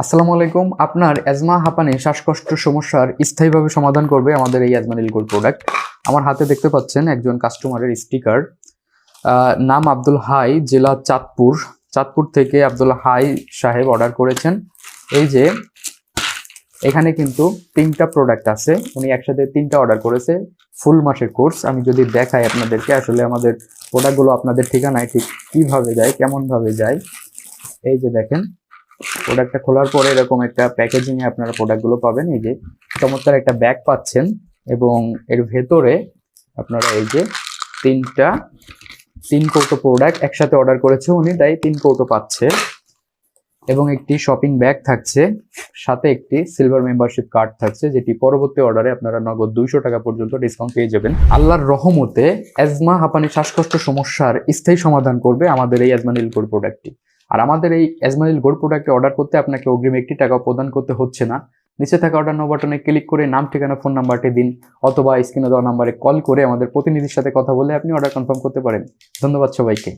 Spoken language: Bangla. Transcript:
আসসালামু আলাইকুম। আপনার অ্যাজমা হাঁপানি শ্বাসকষ্ট সমস্যার স্থায়ীভাবে সমাধান করবে আমাদের এই অ্যাজমানিল গোল্ড প্রোডাক্ট। আমার হাতে দেখতে পাচ্ছেন একজন কাস্টমারের স্টিকার। নাম আব্দুল হাই, জেলা চাঁদপুর। চাঁদপুর থেকে আব্দুল হাই সাহেব অর্ডার করেছেন। এই যে এখানে কিন্তু 3টা প্রোডাক্ট আছে, উনি একসাথে 3টা অর্ডার করেছে। ফুল মাসের কোর্স। আমি যদি দেখাই আপনাদেরকে আসলে আমাদের প্রোডাক্টগুলো আপনাদের ঠিকানায় ঠিক কিভাবে যায়, কেমন ভাবে যায়। এই যে দেখেন, প্রোডাক্টটা খোলার পরে এরকম একটা প্যাকেজিং এ আপনারা প্রোডাক্টগুলো পাবেন। এই যে চমৎকার একটা ব্যাগ পাচ্ছেন এবং এর ভেতরে আপনারা এই যে তিন কৌটো প্রোডাক্ট একসাথে অর্ডার করেছে উনি, তাই 3 কৌটো পাচ্ছে এবং একটি শপিং ব্যাগ থাকছে, সাথে একটি সিলভার মেম্বারশিপ কার্ড থাকছে, যেটি পরবর্তী অর্ডারে আপনারা নগদ 200 টাকা পর্যন্ত ডিসকাউন্ট পেয়ে যাবেন। আল্লাহর রহমতে অ্যাজমা হাঁপানি শ্বাসকষ্ট সমস্যার স্থায়ী সমাধান করবে আমাদের এই অ্যাজমানিল গোল্ড প্রোডাক্টটি। আর আমাদের এই অ্যাজমানিল গোল্ড প্রোডাক্টে অর্ডার করতে আপনাকে অগ্রিম 1 টাকা প্রদান করতে হচ্ছে না। নিচে থাকা অর্ডার নাও বাটনে ক্লিক করে নাম, ঠিকানা, ফোন নাম্বারটি দিন, অথবা স্ক্রিনে দেওয়া নাম্বারে কল করে আমাদের প্রতিনিধির সাথে কথা বলে আপনি অর্ডার কনফার্ম করতে পারেন। ধন্যবাদ সবাইকে।